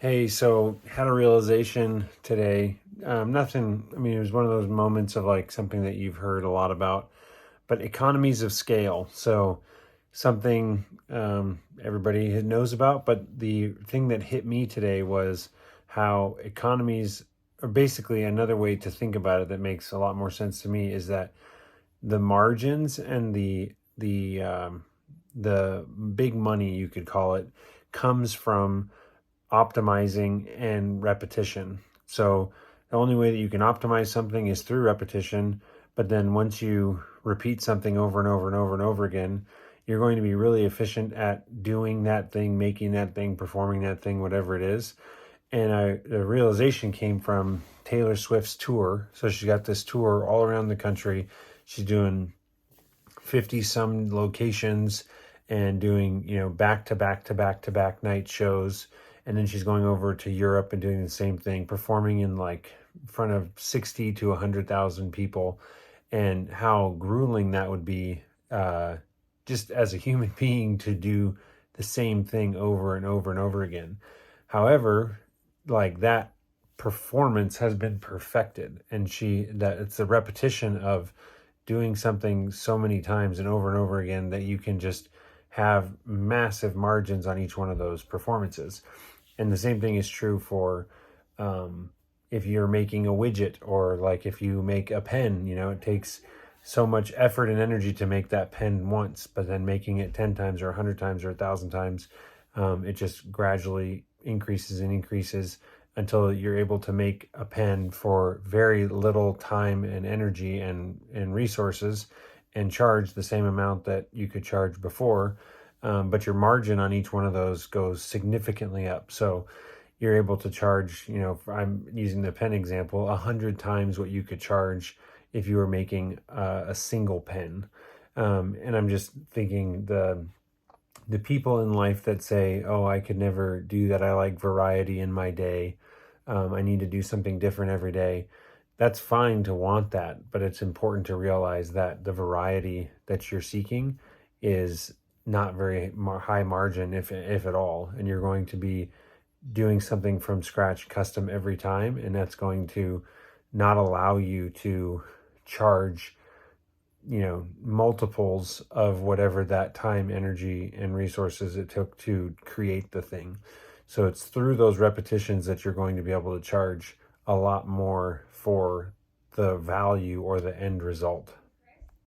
Hey, so had a realization today. Nothing, I mean, it was one of those moments of like something that you've heard a lot about, but economies of scale. So something everybody knows about, but the thing that hit me today was how economies are basically another way to think about it that makes a lot more sense to me is that the margins and the big money, you could call it, comes from optimizing and repetition. So the only way that you can optimize something is through repetition. But then once you repeat something over and over and over and over again, you're going to be really efficient at doing that thing, making that thing, performing that thing, whatever it is. And the realization came from Taylor Swift's tour. So she's got this tour all around the country. She's doing 50 some locations and doing, back to back to back to back night shows. And then she's going over to Europe and doing the same thing, performing in like in front of 60 to 100,000 people. And how grueling that would be, just as a human being, to do the same thing over and over and over again. However, like that performance has been perfected, and that it's the repetition of doing something so many times and over again that you can just have massive margins on each one of those performances. And the same thing is true for if you're making a widget, or like if you make a pen. It takes so much effort and energy to make that pen once, but then making it 10 times or 100 times or 1,000 times, it just gradually increases and increases until you're able to make a pen for very little time and energy and resources, and charge the same amount that you could charge before. But your margin on each one of those goes significantly up. So you're able to charge, I'm using the pen example, 100 times what you could charge if you were making a single pen. And I'm just thinking the people in life that say, "Oh, I could never do that. I like variety in my day. I need to do something different every day." That's fine to want that, but it's important to realize that the variety that you're seeking is not very high margin, if at all, and you're going to be doing something from scratch, custom every time, and that's going to not allow you to charge multiples of whatever that time, energy, and resources it took to create the thing. So it's through those repetitions that you're going to be able to charge a lot more for the value or the end result.